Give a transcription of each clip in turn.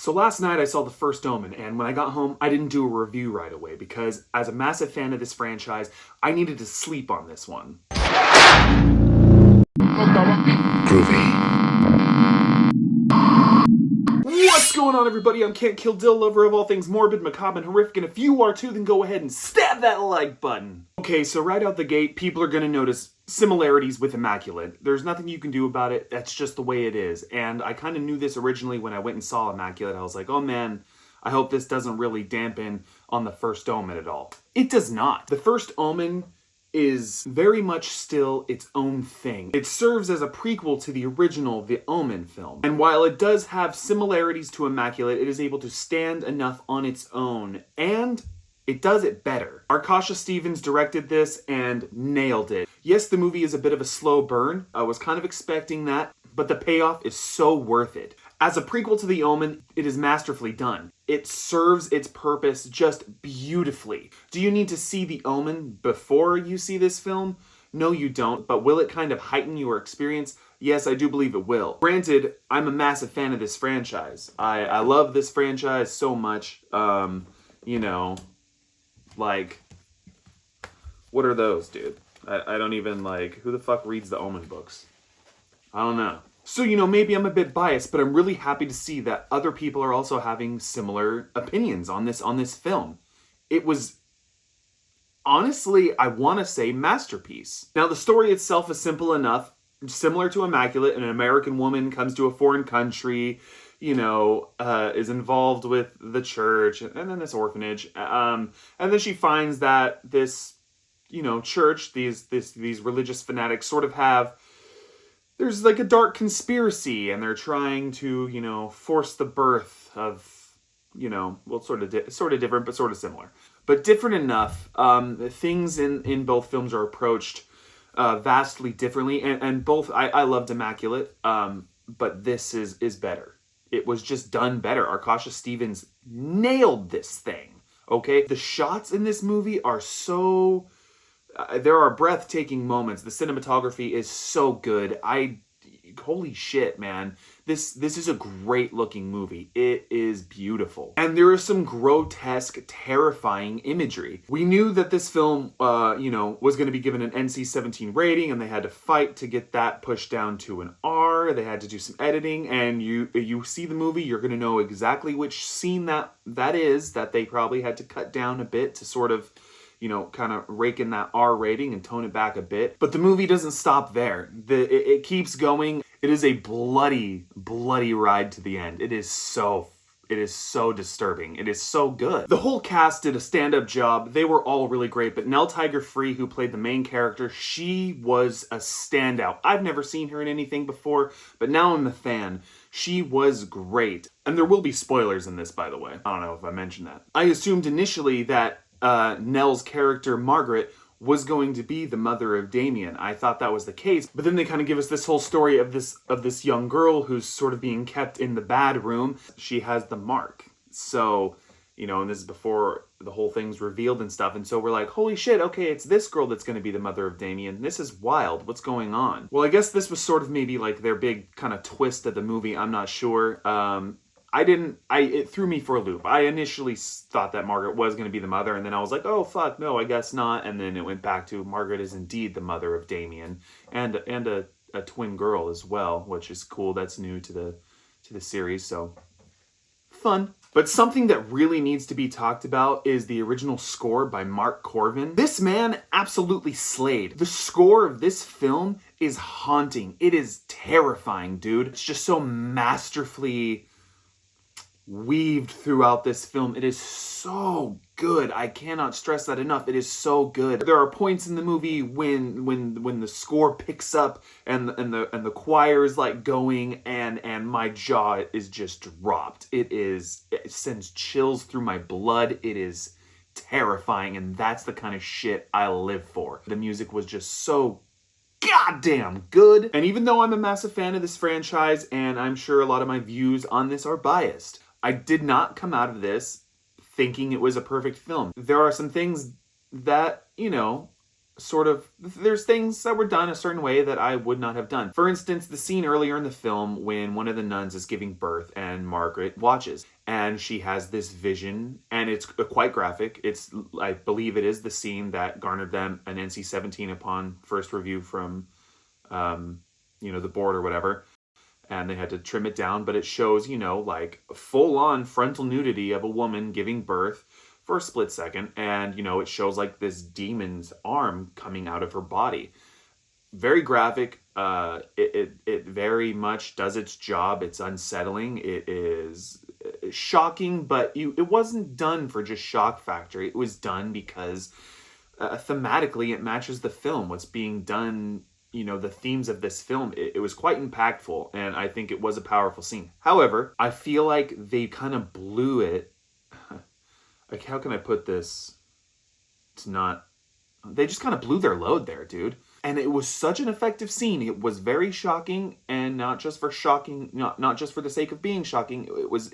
So last night I saw The First Omen, and when I got home, I didn't do a review right away because as a massive fan of this franchise, I needed to sleep on this one. Groovy. What's going on, everybody? I'm Can't Kill Dill, lover of all things morbid, macabre, and horrific, and if you are too, then go ahead and stab that like button. Okay, so right out the gate, people are gonna notice similarities with Immaculate. There's nothing you can do about it, that's just the way it is. And I kind of knew this originally when I went and saw Immaculate. I was like, oh man, I hope this doesn't really dampen on The First Omen at all. It does not. The First Omen is very much still its own thing. It serves as a prequel to the original The Omen film. And while it does have similarities to Immaculate, it is able to stand enough on its own, and it does it better. Arkasha Stevens directed this and nailed it. Yes, the movie is a bit of a slow burn. I was kind of expecting that, but the payoff is so worth it. As a prequel to The Omen, it is masterfully done. It serves its purpose just beautifully. Do you need to see The Omen before you see this film? No, you don't, but will it kind of heighten your experience? Yes, I do believe it will. Granted, I'm a massive fan of this franchise. I love this franchise so much. You know, like, what are those, dude? I don't even, like, who the fuck reads the Omen books? I don't know. So, you know, maybe I'm a bit biased, but I'm really happy to see that other people are also having similar opinions on this film. It was, honestly, I want to say masterpiece. Now, the story itself is simple enough, similar to Immaculate. An American woman comes to a foreign country, you know, is involved with the church and then this orphanage. And then she finds that this, you know, church, these religious fanatics sort of have, there's like a dark conspiracy, and they're trying to, you know, force the birth of, you know, well, sort of different, but sort of similar. But different enough. Things in both films are approached vastly differently, and both, I loved Immaculate, but this is better. It was just done better. Arkasha Stevens nailed this thing, okay? The shots in this movie are so... there are breathtaking moments. The cinematography is so good. Holy shit, man. This is a great looking movie. It is beautiful. And there is some grotesque, terrifying imagery. We knew that this film, you know, was going to be given an NC-17 rating, and they had to fight to get that pushed down to an R. They had to do some editing, and you see the movie, you're going to know exactly which scene that is, that they probably had to cut down a bit to sort of, you know, kind of rake in that R rating and tone it back a bit. But the movie doesn't stop there. It keeps going. It is a bloody, bloody ride to the end. It is so disturbing. It is so good. The whole cast did a stand-up job. They were all really great, but Nell Tiger-Free, who played the main character, she was a standout. I've never seen her in anything before, but now I'm a fan. She was great. And there will be spoilers in this, by the way. I don't know if I mentioned that. I assumed initially that Nell's character, Margaret, was going to be the mother of Damien. I thought that was the case, but then they kind of give us this whole story of this young girl who's sort of being kept in the bad room. She has the mark. So, you know, and this is before the whole thing's revealed and stuff, and so we're like, holy shit, okay, it's this girl that's going to be the mother of Damien. This is wild. What's going on? Well, I guess this was sort of maybe like their big kind of twist of the movie. I'm not sure. It threw me for a loop. I initially thought that Margaret was going to be the mother, and then I was like, oh, fuck, no, I guess not. And then it went back to Margaret is indeed the mother of Damien, and a twin girl as well, which is cool. That's new to the series, so fun. But something that really needs to be talked about is the original score by Mark Corvin. This man absolutely slayed. The score of this film is haunting. It is terrifying, dude. It's just so masterfully weaved throughout this film. It is so good. I cannot stress that enough. It is so good. There are points in the movie when the score picks up and the choir is like going and my jaw is just dropped. It sends chills through my blood. It is terrifying, and that's the kind of shit I live for. The music was just so goddamn good. And even though I'm a massive fan of this franchise, and I'm sure a lot of my views on this are biased, I did not come out of this thinking it was a perfect film. There are some things that, you know, sort of, there's things that were done a certain way that I would not have done. For instance, the scene earlier in the film when one of the nuns is giving birth and Margaret watches, and she has this vision, and it's quite graphic. It's, I believe it is the scene that garnered them an NC-17 upon first review from, the board or whatever. And they had to trim it down, but it shows, like full-on frontal nudity of a woman giving birth for a split second, and it shows like this demon's arm coming out of her body. Very graphic. It very much does its job. It's unsettling. It is shocking, but it wasn't done for just shock factor. It was done because thematically it matches the film. What's being done, the themes of this film, it was quite impactful, and I think it was a powerful scene. However, I feel like they kind of blew it. Like, how can I put this? They just kind of blew their load there, dude. And it was such an effective scene. It was very shocking, and not just for shocking, not just for the sake of being shocking. It was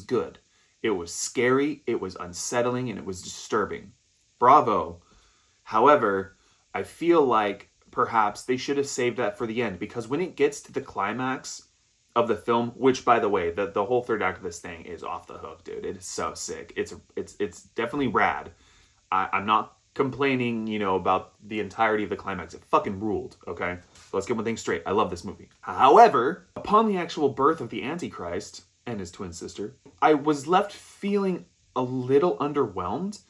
good. It was scary, it was unsettling, and it was disturbing. Bravo. However, I feel like perhaps they should have saved that for the end, because when it gets to the climax of the film, which, by the way, the whole third act of this thing is off the hook, dude. It is so sick. It's definitely rad. I'm not complaining, about the entirety of the climax. It fucking ruled, okay? So let's get one thing straight. I love this movie. However, upon the actual birth of the Antichrist and his twin sister, I was left feeling a little underwhelmed.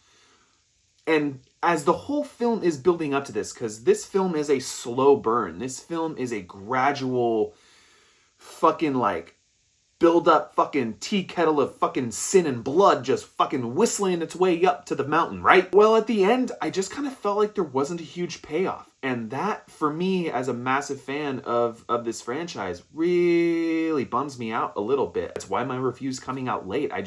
And as the whole film is building up to this, because this film is a slow burn. This film is a gradual fucking like build up fucking tea kettle of fucking sin and blood just fucking whistling its way up to the mountain, right? Well, at the end, I just kind of felt like there wasn't a huge payoff. And that, for me, as a massive fan of this franchise, really bums me out a little bit. That's why my review's coming out late. I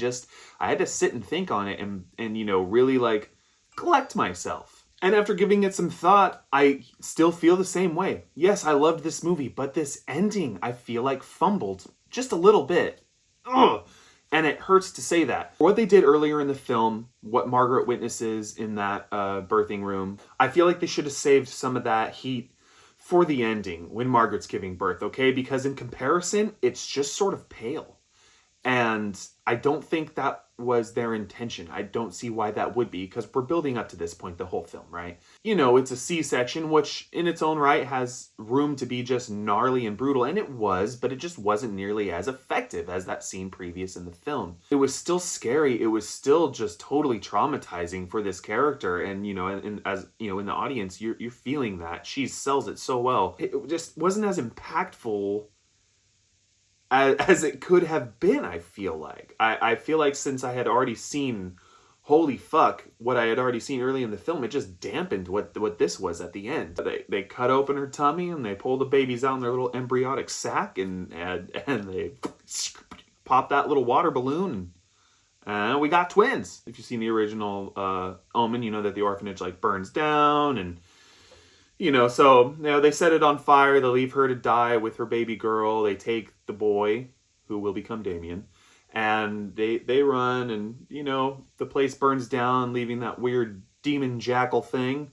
had to sit and think on it and really like collect myself. And after giving it some thought, I still feel the same way. Yes, I loved this movie, but this ending, I feel like fumbled just a little bit. Ugh. And it hurts to say that. What they did earlier in the film, what Margaret witnesses in that birthing room, I feel like they should have saved some of that heat for the ending when Margaret's giving birth, okay? Because in comparison, it's just sort of pale. And I don't think that was their intention. I don't see why that would be, because we're building up to this point the whole film, right? It's a C-section, which in its own right has room to be just gnarly and brutal, and it was, but it just wasn't nearly as effective as that scene previous in the film. It was still scary. It was still just totally traumatizing for this character, and as in the audience, you're feeling that. She sells it so well. It just wasn't as impactful as it could have been, I feel like. I feel like since I had already seen, holy fuck, what I had already seen early in the film, it just dampened what this was at the end. They cut open her tummy and they pull the babies out in their little embryonic sac and they pop that little water balloon and we got twins. If you've seen the original Omen, you know that the orphanage like burns down and so they set it on fire. They leave her to die with her baby girl. They take the boy, who will become Damien, and they run, and the place burns down, leaving that weird demon jackal thing,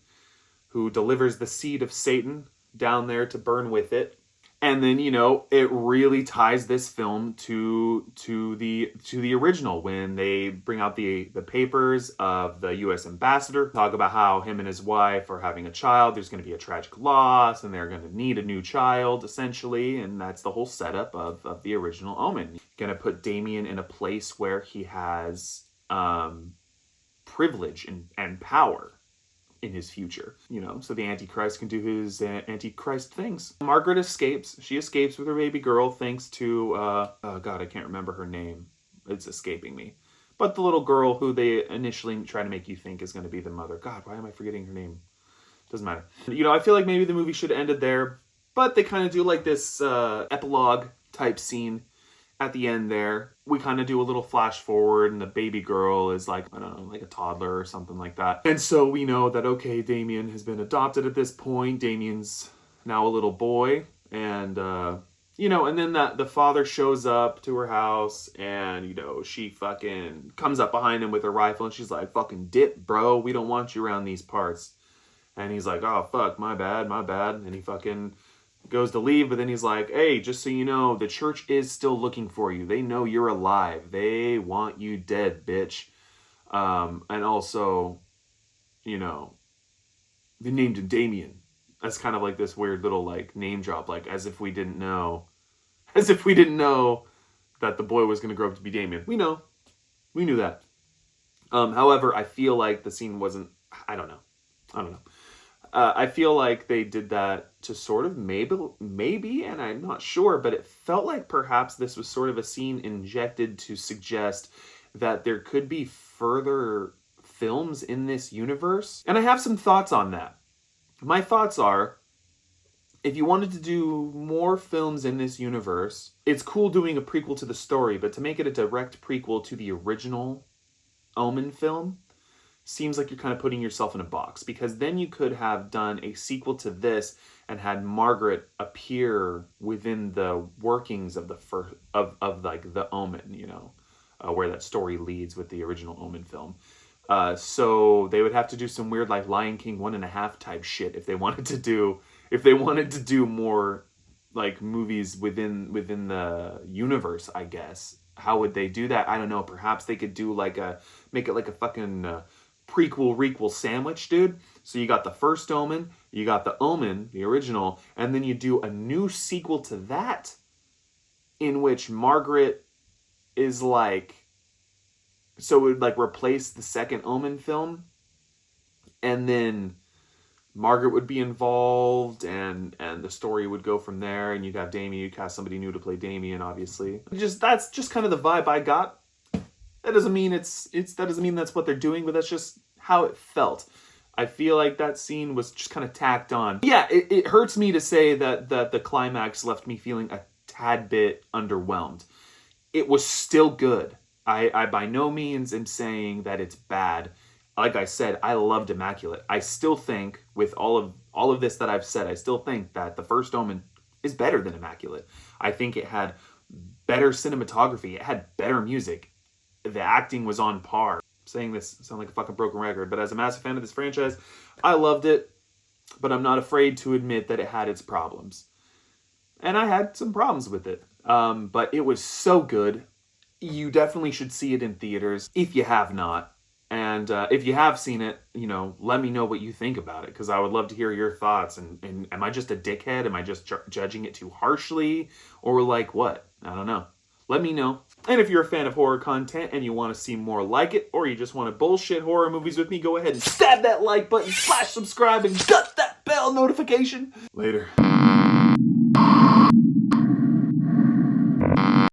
who delivers the seed of Satan down there to burn with it. And then, it really ties this film to the original when they bring out the papers of the U.S. ambassador, talk about how him and his wife are having a child. There's going to be a tragic loss, and they're going to need a new child, essentially. And that's the whole setup of the original Omen. Going to put Damien in a place where he has privilege and power in his future, so the Antichrist can do his Antichrist things. Margaret escapes. She escapes with her baby girl thanks to, oh God, I can't remember her name. It's escaping me. But the little girl who they initially try to make you think is going to be the mother. God, why am I forgetting her name? Doesn't matter. I feel like maybe the movie should have ended there, but they kind of do like this epilogue type scene at the end there. We kind of do a little flash forward and the baby girl is like, I don't know, like a toddler or something like that. And so we know that, okay, Damien has been adopted at this point. Damien's now a little boy. And, and then the father shows up to her house and, she fucking comes up behind him with her rifle and she's like, fucking dip, bro. We don't want you around these parts. And he's like, oh, fuck, my bad. And he fucking goes to leave, but then he's like, hey, just so you know, the church is still looking for you. They know you're alive. They want you dead, bitch. And also, you know, they named him Damien. That's kind of like this weird little like name drop, like as if we didn't know that the boy was going to grow up to be Damien. We knew that. However, I feel like the scene wasn't, I don't know. I feel like they did that to sort of maybe, and I'm not sure, but it felt like perhaps this was sort of a scene injected to suggest that there could be further films in this universe. And I have some thoughts on that. My thoughts are, if you wanted to do more films in this universe, it's cool doing a prequel to the story, but to make it a direct prequel to the original Omen film seems like you're kind of putting yourself in a box, because then you could have done a sequel to this and had Margaret appear within the workings of the first of like the Omen, you know, where that story leads with the original Omen film. So they would have to do some weird like Lion King 1.5 type shit if they wanted to do more like movies within the universe, I guess. How would they do that? I don't know. Perhaps they could do make it like a fucking prequel-requel sandwich, dude. So you got the first Omen, you got the Omen, the original, and then you do a new sequel to that in which Margaret is like, so it would like replace the second Omen film, and then Margaret would be involved, and the story would go from there, and you'd have Damien, you'd cast somebody new to play Damien, obviously. That's just kind of the vibe I got. That doesn't mean that doesn't mean that's what they're doing, but that's just how it felt. I feel like that scene was just kind of tacked on. Yeah, it hurts me to say that the climax left me feeling a tad bit underwhelmed. It was still good. I by no means am saying that it's bad. Like I said, I loved Immaculate. I still think, with all of this that I've said, I still think that the first Omen is better than Immaculate. I think it had better cinematography. It had better music. The acting was on par. I'm saying this sound like a fucking broken record, but as a massive fan of this franchise, I loved it, but I'm not afraid to admit that it had its problems. And I had some problems with it. But it was so good. You definitely should see it in theaters if you have not. And if you have seen it, you know, let me know what you think about it, because I would love to hear your thoughts. And am I just a dickhead? Am I just judging it too harshly? Or like what? I don't know. Let me know. And if you're a fan of horror content and you want to see more like it, or you just want to bullshit horror movies with me, go ahead and stab that like button, slash subscribe, and gut that bell notification. Later.